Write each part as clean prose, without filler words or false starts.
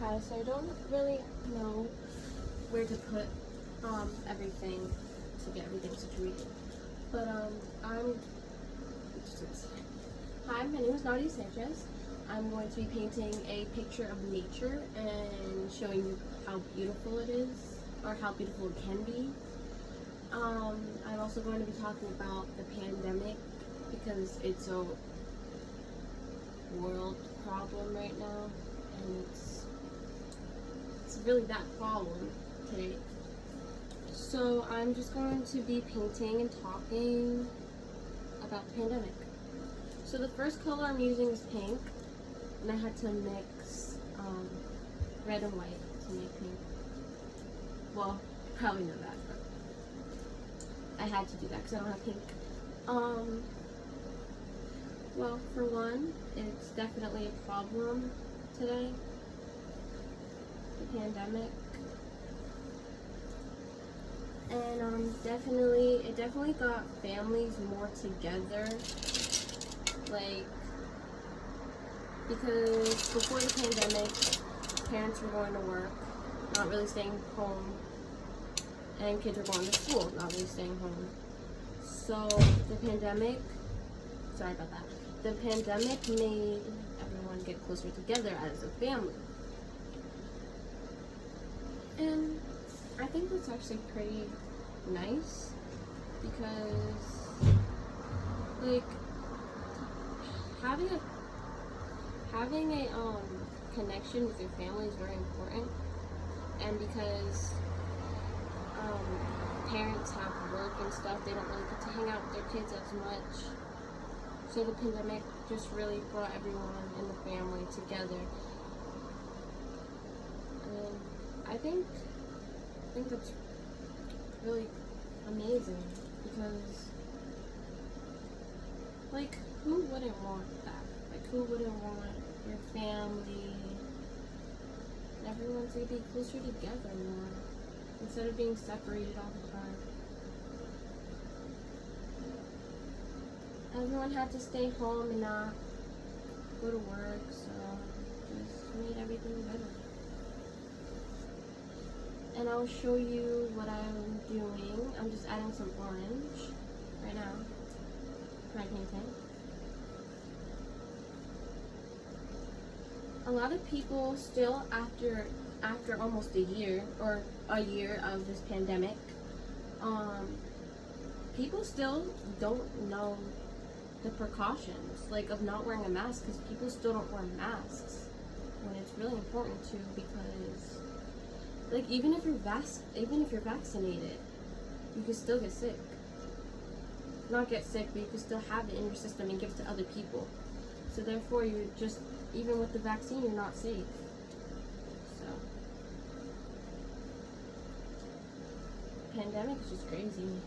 Hi, so I don't really know where to put everything to get everything situated. But hi, my name is Nadia Sanchez. I'm going to be painting a picture of nature and showing you how beautiful it is, or how beautiful it can be. I'm also going to be talking about the pandemic because it's a world problem right now, and it's really that problem today. So I'm just going to be painting and talking about the pandemic. So the first color I'm using is pink, and I had to mix red and white to make pink. Well, you probably know that, but I had to do that because I don't have pink. Well, for one, it's definitely a problem today, the pandemic. And it definitely got families more together, like, because before the pandemic, parents were going to work, not really staying home, and kids were going to school, not really staying home. So the pandemic made everyone get closer together as a family. And I think that's actually pretty nice because, like, having a connection with your family is very important, and because parents have work and stuff, they don't really get to hang out with their kids as much. So the pandemic just really brought everyone in the family together. And I think that's really amazing because, like, who wouldn't want that? Like, who wouldn't want your family and everyone to be closer together more instead of being separated all the time? Everyone had to stay home and not go to work, so just made everything better. And I'll show you what I'm doing. I'm just adding some orange right now to my painting. A lot of people still, after almost a year of this pandemic, people still don't know the precautions, like, of not wearing a mask, because people still don't wear masks when it's really important to, because, like, even if you're vaccinated, you can still get sick. Not get sick, but you can still have it in your system and give it to other people. So therefore, you're just, even with the vaccine, you're not safe. So, pandemic is just crazy.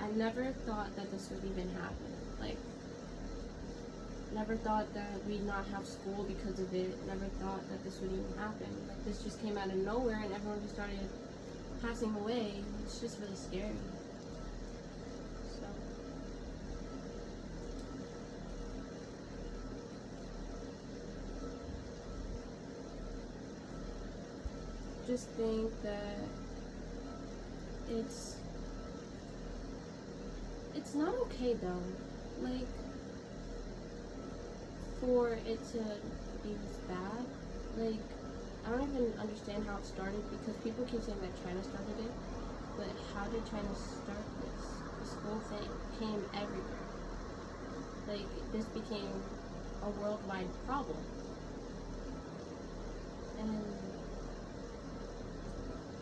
I never thought that this would even happen. Like, never thought that we'd not have school because of it. Never thought that this would even happen. Like, this just came out of nowhere and everyone just started passing away. It's just really scary. So, just think that it's not okay though, like, for it to be this bad. Like, I don't even understand how it started, because people keep saying that China started it, but how did China start this? This whole thing came everywhere. Like, this became a worldwide problem. And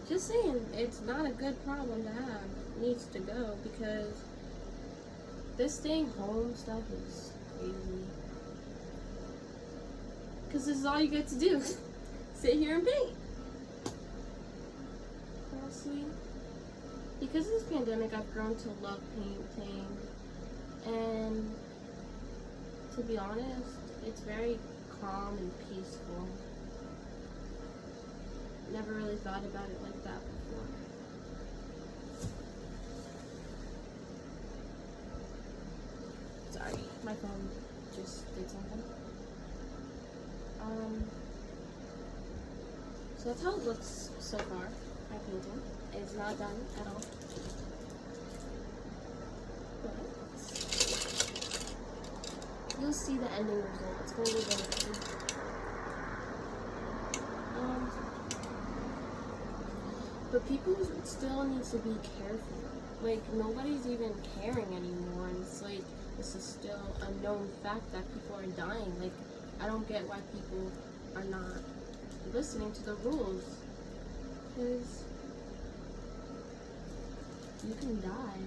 just saying, it's not a good problem to have. It needs to go, because this staying home stuff is crazy. Because this is all you get to do. Sit here and paint. Honestly. Because of this pandemic, I've grown to love painting. And to be honest, it's very calm and peaceful. Never really thought about it like that before. Sorry, my phone just did something. So that's how it looks so far. My painting is not done at all. But you'll see the ending result. It's going to be really pretty. But people still need to be careful. Like, nobody's even caring anymore, and it's like, this is still a known fact that people are dying. Like, I don't get why people are not listening to the rules, because you can die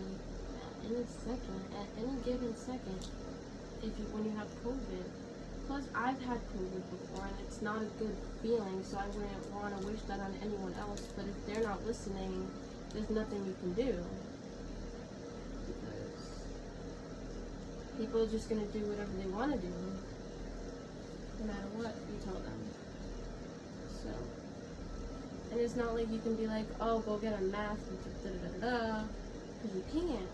at any second, at any given second, when you have COVID. Plus, I've had COVID before, and it's not a good feeling, so I wouldn't want to wish that on anyone else. But if they're not listening, there's nothing you can do. Because people are just going to do whatever they want to do, no matter what you tell them. So, and it's not like you can be like, oh, go get a mask, because you can't.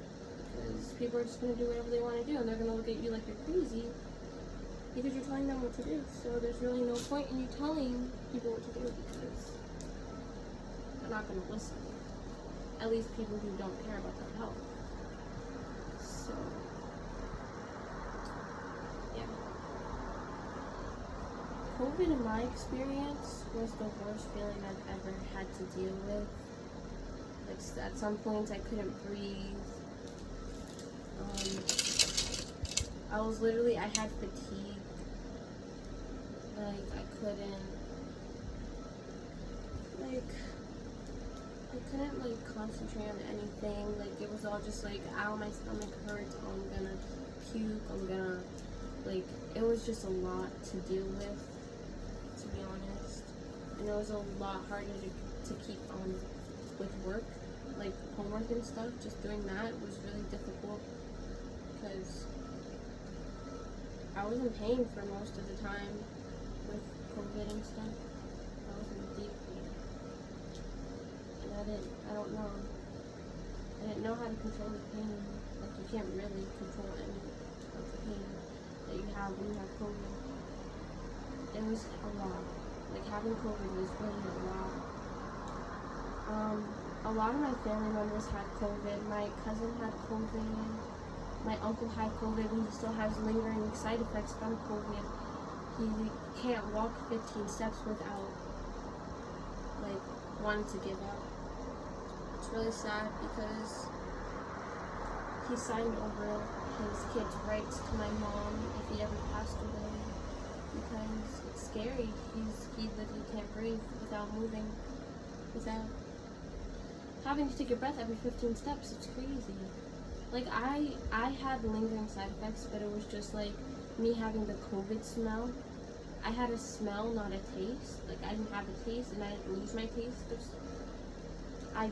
Because people are just going to do whatever they want to do, and they're going to look at you like you're crazy. Because you're telling them what to do, so there's really no point in you telling people what to do because they're not going to listen. At least people who don't care about their health. So, yeah. COVID, in my experience, was the worst feeling I've ever had to deal with. Like, at some points I couldn't breathe. I had fatigue. Like, I couldn't concentrate on anything. Like, it was all just like, ow, my stomach hurts, oh, I'm gonna puke, it was just a lot to deal with, to be honest. And it was a lot harder to keep on with work, like homework and stuff. Just doing that was really difficult because I was in pain for most of the time with COVID and stuff. I was in deep pain. And I didn't know how to control the pain. Like, you can't really control any of the pain that you have when you have COVID. It was a lot. Like, having COVID was really a lot. A lot of my family members had COVID. My cousin had COVID. My uncle had COVID. He still has lingering side effects from COVID. He can't walk 15 steps without, wanting to give up. It's really sad because he signed over his kid's rights to my mom if he ever passed away, because it's scary. He literally can't breathe without moving, without having to take a breath every 15 steps. It's crazy. Like, I had lingering side effects, but it was just like me having the COVID smell. I had a smell, not a taste. Like, I didn't have a taste, and I didn't lose my taste. I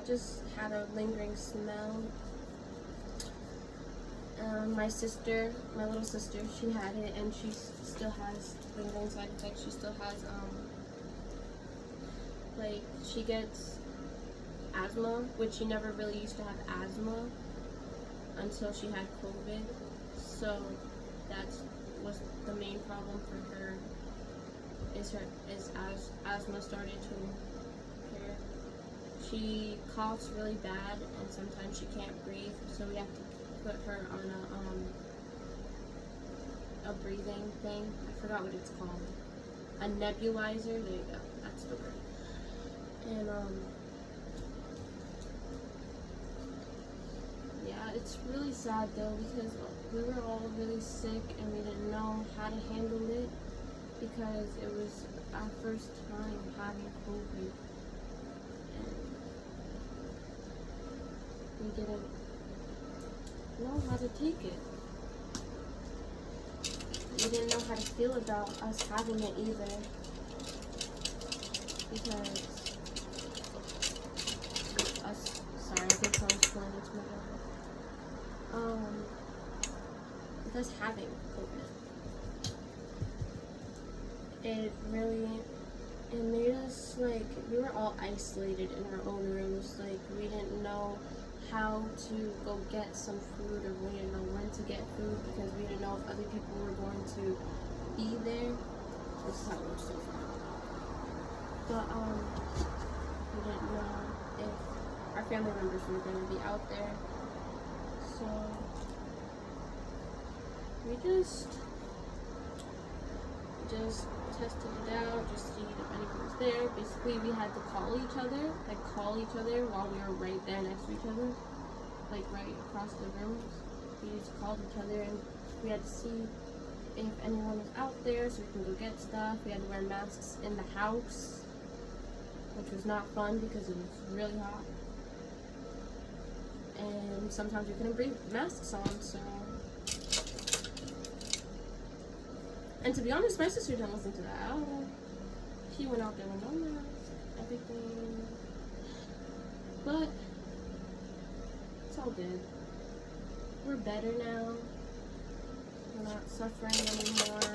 just had a lingering smell. My little sister, she had it, and she still has lingering side effects. She still has, she gets asthma, which she never really used to have asthma until she had COVID. So that was the main problem for her, is asthma started to appear. She coughs really bad, and sometimes she can't breathe, so we have to put her on a breathing thing. I forgot what it's called. A nebulizer. There you go. That's the word. And yeah, it's really sad though, because we were all really sick and we didn't know how to handle it, because it was our first time having COVID, and we didn't know how to take it. We didn't know how to feel about us having it either, because sorry, I think someone's pulling into my door. Because having COVID, it made us, we were all isolated in our own rooms. Like, we didn't know how to go get some food, or we didn't know when to get food because we didn't know if other people were going to be there. This is how it looks so far. But we didn't know if our family members were going to be out there. So we just tested it out, just see if anyone was there. Basically, we had to call each other while we were right there next to each other, like right across the rooms. We just called each other, and we had to see if anyone was out there so we can go get stuff. We had to wear masks in the house, which was not fun because it was really hot. And sometimes we couldn't bring masks on, so. And to be honest, my sister didn't listen to that at all. She went out there with no mask, everything. But it's all good. We're better now. We're not suffering anymore.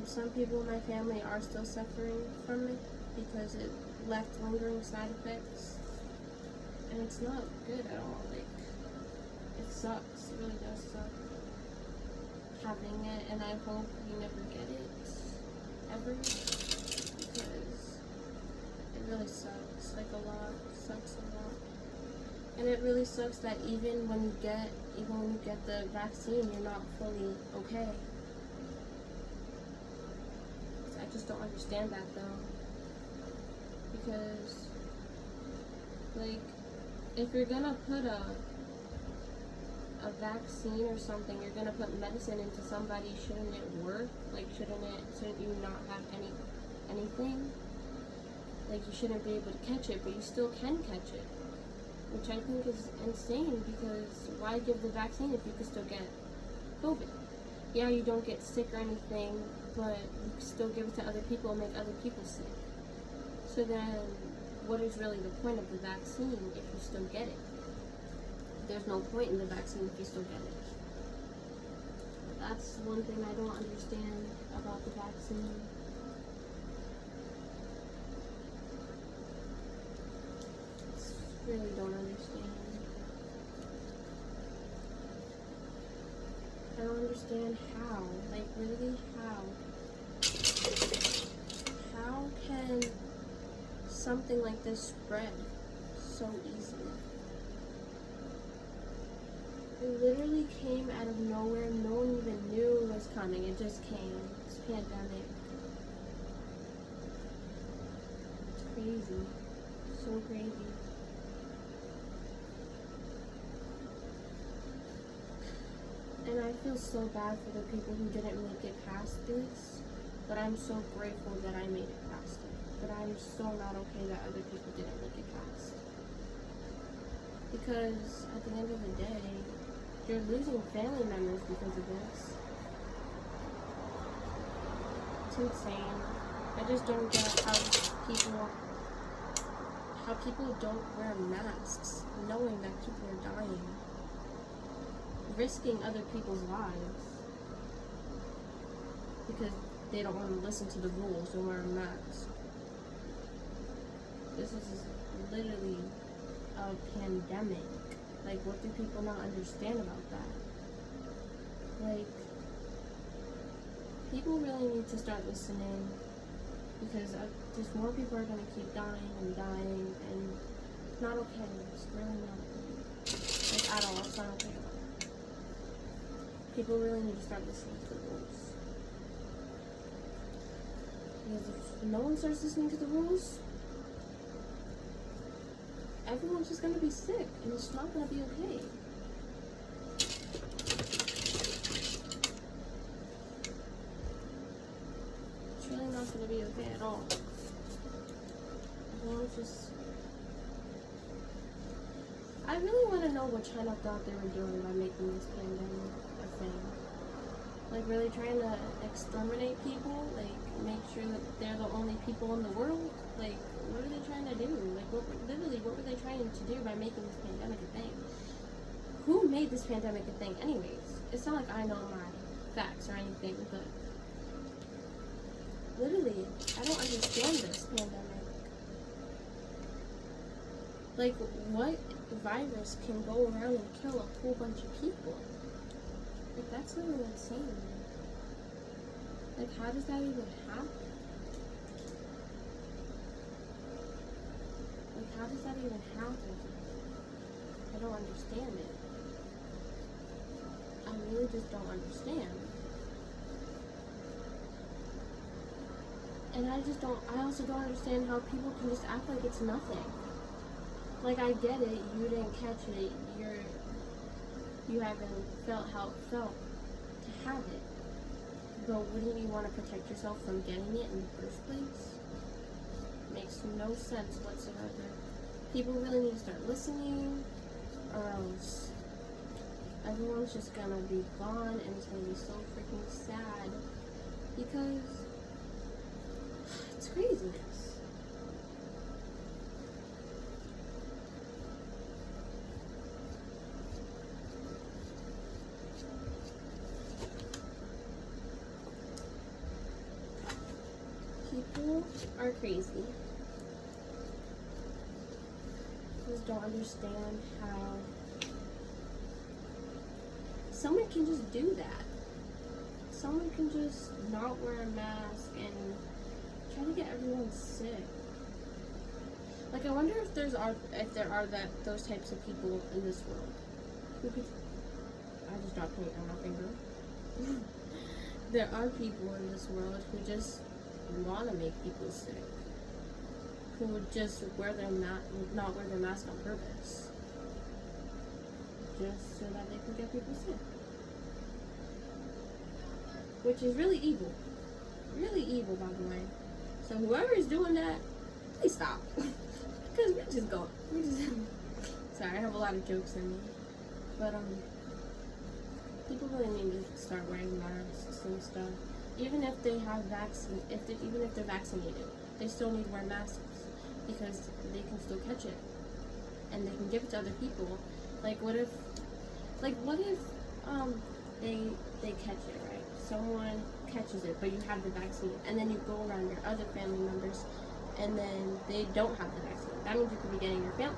Some people in my family are still suffering from it because it left lingering side effects. And it's not good at all. Like, it sucks. It really does suck having it, and I hope you never get it ever, because it really sucks, like a lot. It sucks a lot. And it really sucks that even when you get the vaccine, you're not fully okay. I just don't understand that though, because like, if you're gonna put a vaccine or something, you're gonna put medicine into somebody, shouldn't it work? Like, shouldn't you not have anything? Like, you shouldn't be able to catch it, but you still can catch it, which I think is insane, because why give the vaccine if you can still get COVID? Yeah, you don't get sick or anything, but you can still give it to other people and make other people sick. So then, what is really the point of the vaccine if you still get it? There's no point in the vaccine if you still get it. That's one thing I don't understand about the vaccine. Really don't understand. I don't understand how. Like, really, how? How can something like this spread so easily? It literally came out of nowhere. No one even knew it was coming. It just came. This pandemic. It's crazy. So crazy. And I feel so bad for the people who didn't make it past this. But I'm so grateful that I made it past it. But I'm so not okay that other people didn't make it past. Because at the end of the day, you're losing family members because of this. It's insane. I just don't get how people don't wear masks, knowing that people are dying, risking other people's lives because they don't want to listen to the rules and wear a mask. This is literally a pandemic. Like, what do people not understand about that? Like, people really need to start listening, because just more people are going to keep dying, and it's not okay. It's really not okay. Like, at all. It's not okay at all. People really need to start listening to the rules. Because if no one starts listening to the rules, everyone's just going to be sick, and it's not going to be okay. It's really not going to be okay at all. Everyone's just... I really want to know what China thought they were doing by making this pandemic a thing. Like, really trying to exterminate people? Like, make sure that they're the only people in the world? Like, what are they trying to do? Like, what were they trying to do by making this pandemic a thing? Who made this pandemic a thing anyways? It's not like I know my facts or anything, but literally, I don't understand this pandemic. Like, what virus can go around and kill a whole bunch of people? Like, that's really insane. Like, how does that even happen? Like, how does that even happen? I don't understand it. I really just don't understand. And I also don't understand how people can just act like it's nothing. Like, I get it, you didn't catch it, you haven't felt how it felt to have it. But wouldn't you want to protect yourself from getting it in the first place? Makes no sense whatsoever. People really need to start listening, or else everyone's just gonna be gone and it's gonna be so freaking sad. Because it's craziness. People are crazy. Just don't understand how someone can just do that. Someone can just not wear a mask and try to get everyone sick. Like, I wonder if there are those types of people in this world who could. I just dropped paint on my finger. There are people in this world who just want to make people sick, who would just not wear their mask on purpose, just so that they can get people sick, which is really evil, by the way. So whoever is doing that, please stop, because sorry, I have a lot of jokes in me, but people really need to start wearing masks and stuff. Even if they have even if they're vaccinated, they still need to wear masks because they can still catch it, and they can give it to other people. Like, what if they catch it, right? Someone catches it, but you have the vaccine, and then you go around your other family members, and then they don't have the vaccine. That means you could be getting your family.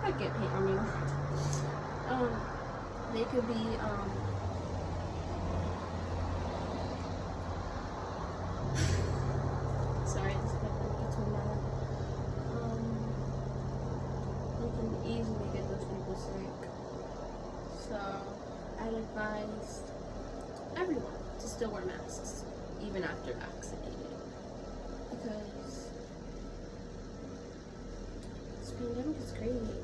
I get paint on you. They could be sorry, this pepper gets me mad. You can easily get those people sick. So I'd advise everyone to still wear masks, even after vaccinated. Because this pandemic is crazy.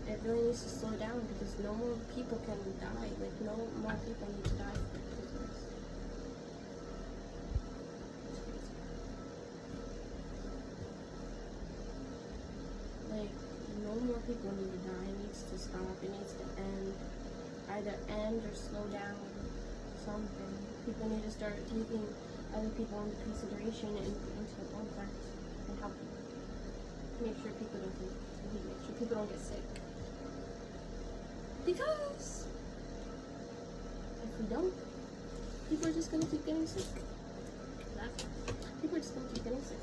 And it really needs to slow down because no more people can die. Like, no more people need to die because of this. Like, no more people need to die. It needs to stop. It needs to end. Either end or slow down. Something. People need to start taking other people into consideration and into account and help them. Make sure people don't get sick. Because if we don't, people are just gonna keep getting sick. People are just gonna keep getting sick.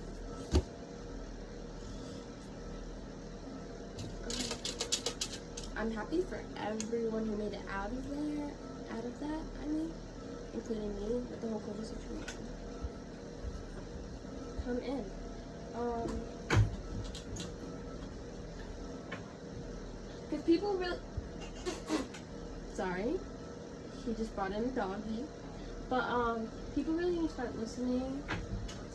I'm happy for everyone who made it out of that, including me with the whole COVID situation. Come in. Because people really, sorry, he just brought in a doggy, but people really need to start listening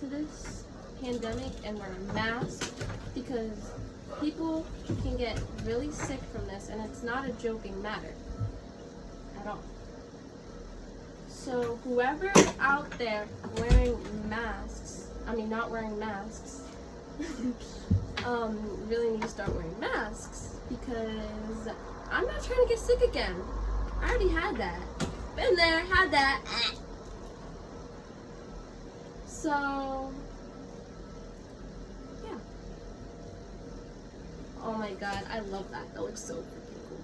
to this pandemic and wear a mask, because people can get really sick from this, and it's not a joking matter at all. So whoever out there not wearing masks, really need to start wearing masks, because I'm not trying to get sick again. I already had that. Been there, had that. So, yeah. Oh my god, I love that. That looks so freaking cool.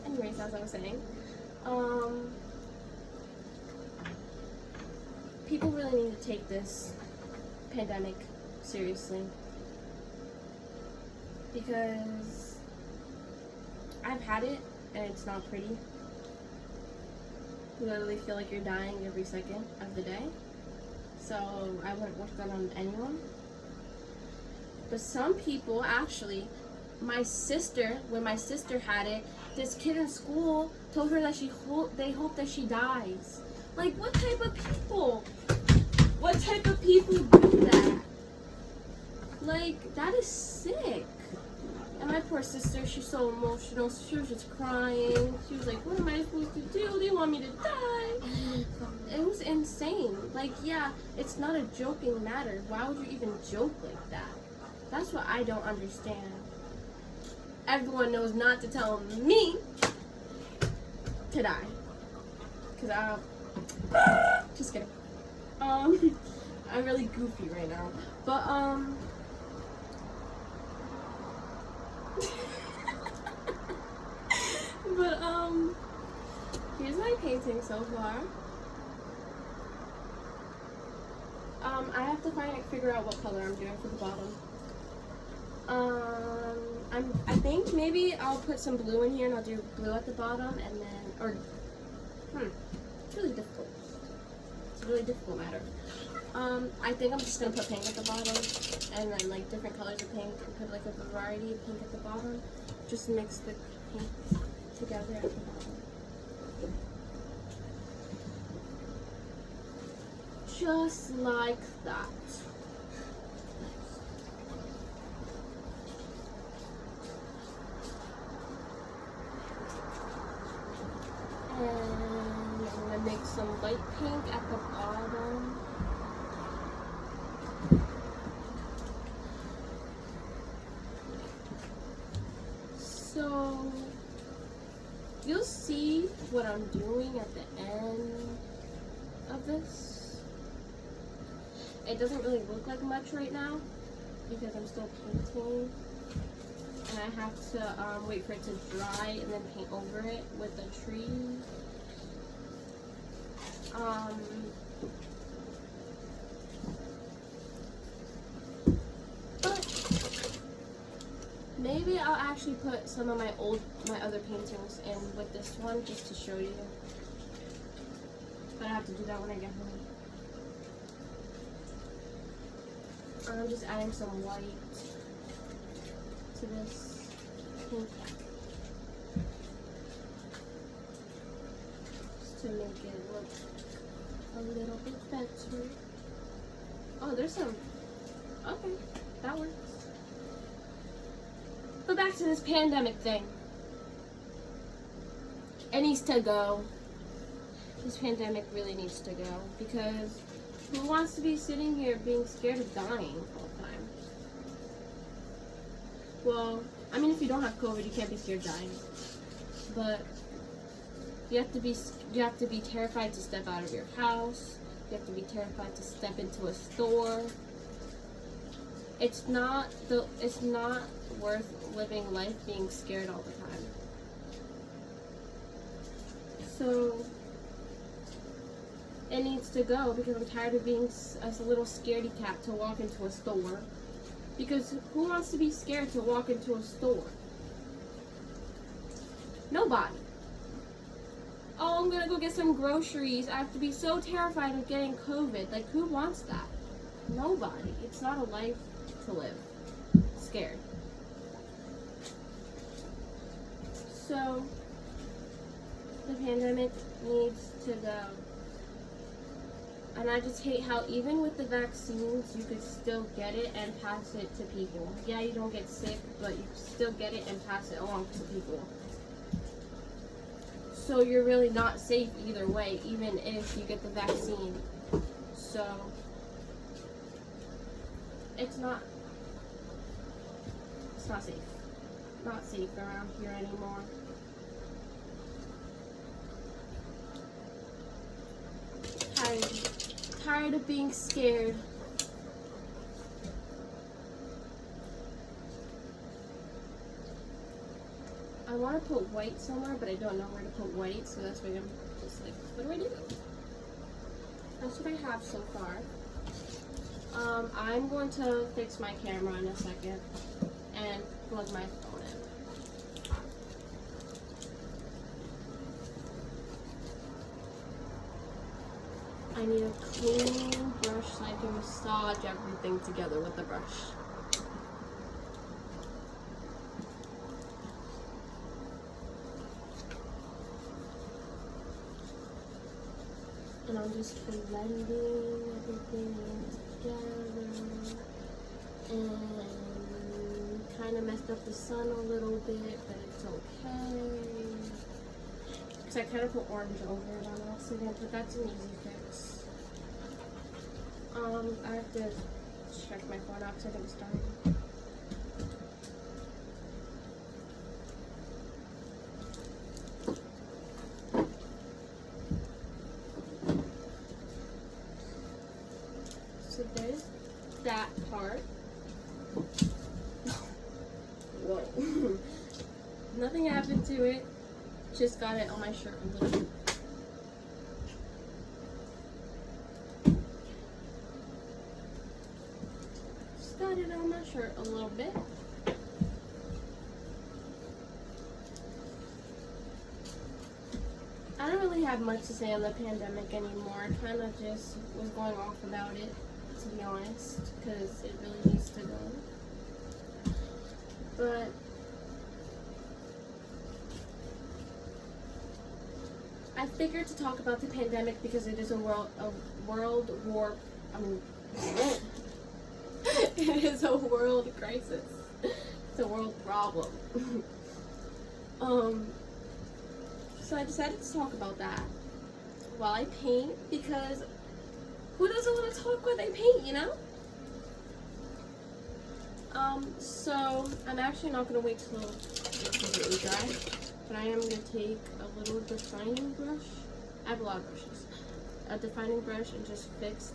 Anyways, as I was saying, people really need to take this pandemic seriously. Because I've had it and it's not pretty. You literally feel like you're dying every second of the day. So I wouldn't wish that on anyone. But some people actually, my sister, when my sister had it, this kid in school told her that they hope that she dies. Like, what type of people? What type of people do that? Like, that is sick. And my poor sister, she's so emotional. She was just crying. She was like, what am I supposed to do? They want me to die. It was insane. Like, yeah, it's not a joking matter. Why would you even joke like that? That's what I don't understand. Everyone knows not to tell me to die. Because just kidding. I'm really goofy right now. But, here's my painting so far. I have to figure out what color I'm doing for the bottom. I think maybe I'll put some blue in here and I'll do blue at the bottom and then, it's really difficult. It's a really difficult matter. I think I'm just gonna put pink at the bottom and then like different colors of pink and put like a variety of pink at the bottom. Just mix the pink together at the bottom. Just like that. And I'm gonna make some light pink at the bottom. So you'll see what I'm doing at the end of this. It doesn't really look like much right now because I'm still painting. And I have to wait for it to dry and then paint over it with the tree. But maybe I'll actually put some of my other paintings in with this one just to show you. But I have to do that when I get home. I'm just adding some white to this pink just to make it look a little bit better. Oh, there's some. Okay, that works. But back to this pandemic thing. It needs to go. This pandemic really needs to go because who wants to be sitting here being scared of dying all the time? Well, I mean, if you don't have COVID, you can't be scared of dying. But you have to be terrified to step out of your house. You have to be terrified to step into a store. It's not worth living life being scared all the time. So it needs to go because I'm tired of being a little scaredy cat to walk into a store. Because who wants to be scared to walk into a store? Nobody. Oh, I'm gonna go get some groceries. I have to be so terrified of getting COVID. Like, who wants that? Nobody. It's not a life to live. Scared. So, the pandemic needs to go. And I just hate how even with the vaccines, you could still get it and pass it to people. Yeah, you don't get sick, but you still get it and pass it along to people. So you're really not safe either way, even if you get the vaccine. So it's not safe. Not safe around here anymore. Tired of being scared. I want to put white somewhere, but I don't know where to put white, so that's why I'm just like, what do I do? That's what I have so far. I'm going to fix my camera in a second and plug my phone in. I need a clean brush so I can massage everything together with the brush. And I'm just blending everything together. And kind of messed up the sun a little bit, but it's okay. Because I kind of put orange over it on accident, but that's an easy fix. I have to check my phone out because I think it's starting. So there's that part. Whoa. Nothing happened to it. Just got it on my shirt a little bit. Just got it on my shirt a little bit. I don't really have much to say on the pandemic anymore. I kind of just was going off about it, to be honest, because it really needs to go. But I figured to talk about the pandemic because it is a world war. I mean, it is a world crisis. It's a world problem. So I decided to talk about that while I paint, because who doesn't want to talk while they paint, you know? So I'm actually not going to wait till it's completely dry, but I am going to take a little defining brush. I have a lot of brushes. A defining brush and just fix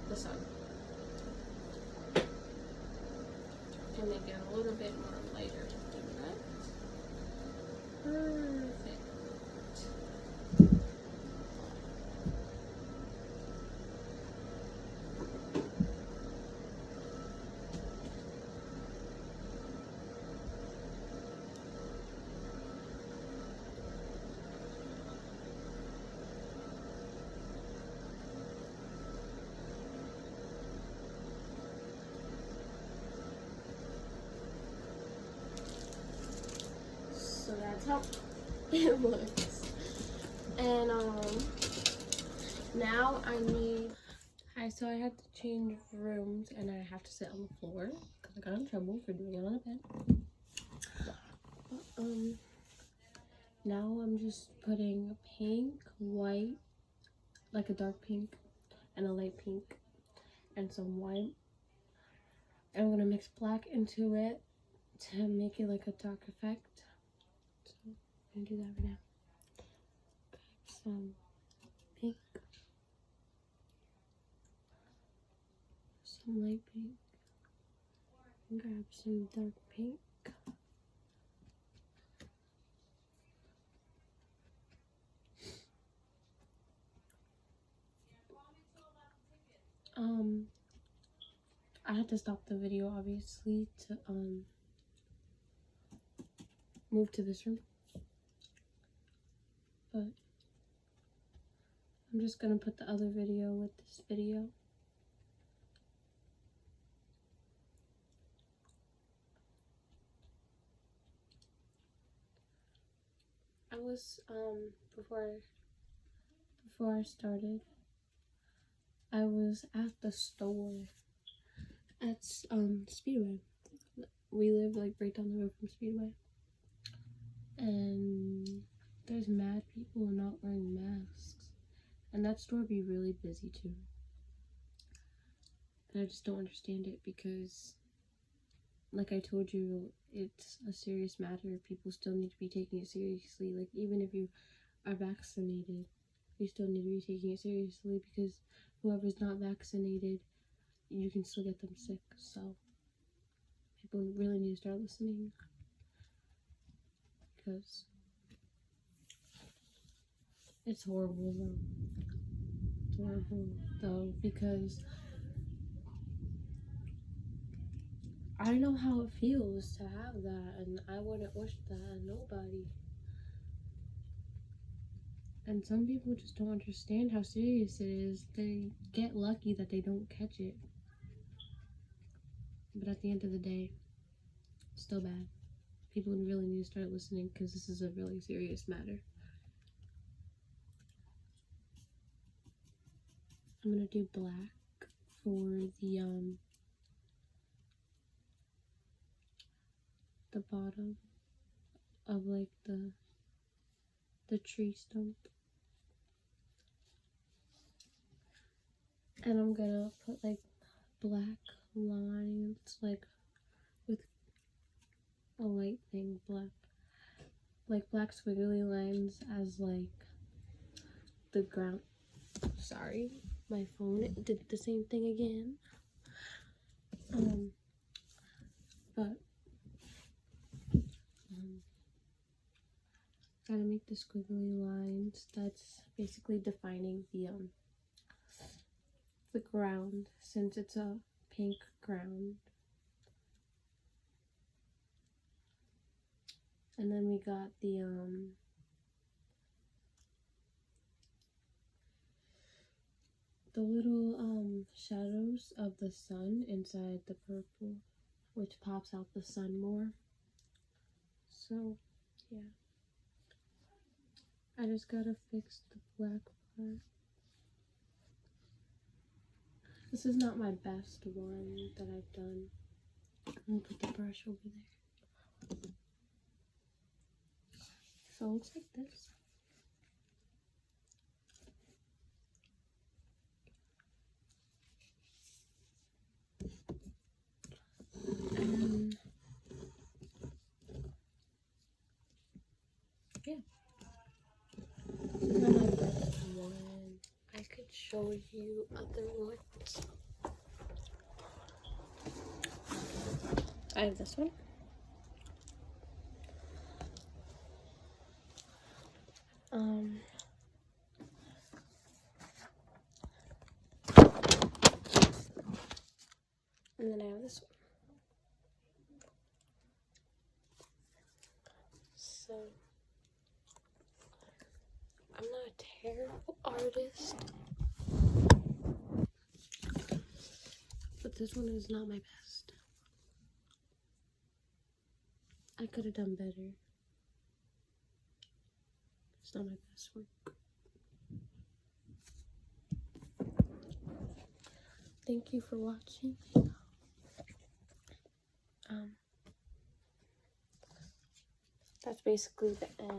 the sun. And make it a little bit more lighter than that. Perfect. So that's how it looks. And now I need. Hi, so I had to change rooms and I have to sit on the floor because I got in trouble for doing it on a bed. But, now I'm just putting pink, white, like a dark pink, and a light pink, and some white. And I'm gonna mix black into it to make it like a dark effect. So I'm gonna do that right now. Grab some pink, some light pink, and grab some dark pink. I had to stop the video obviously to move to this room, but I'm just gonna put the other video with this video. I was before I started, I was at the store at Speedway. We live like right down the road from Speedway, and there's mad people not wearing masks, and that store be really busy too. And I just don't understand it because, like I told you, it's a serious matter. People still need to be taking it seriously. Like, even if you are vaccinated, you still need to be taking it seriously, because whoever's not vaccinated, you can still get them sick. So people really need to start listening, because it's horrible though. horrible though, because I know how it feels to have that, and I wouldn't wish that on nobody. And some people just don't understand how serious it is. They get lucky that they don't catch it. But at the end of the day, it's still bad. People really need to start listening because this is a really serious matter. I'm gonna do black for the bottom of like the tree stump. And I'm gonna put like black lines, like with a light thing, black squiggly lines as like the ground. Sorry, my phone did the same thing again. But gotta make the squiggly lines. That's basically defining the ground, since it's a pink ground. And then we got the little shadows of the sun inside the purple, which pops out the sun more. So yeah, I just gotta fix the black part. This is not my best one that I've done. I'm gonna put the brush over there. So it looks like this. And yeah, this is not my best one. I could show you other ones. I have this one. And then I have this one. So I'm not a terrible artist, but this one is not my best. I could have done better. It's not my best work. Thank you for watching. That's basically the end.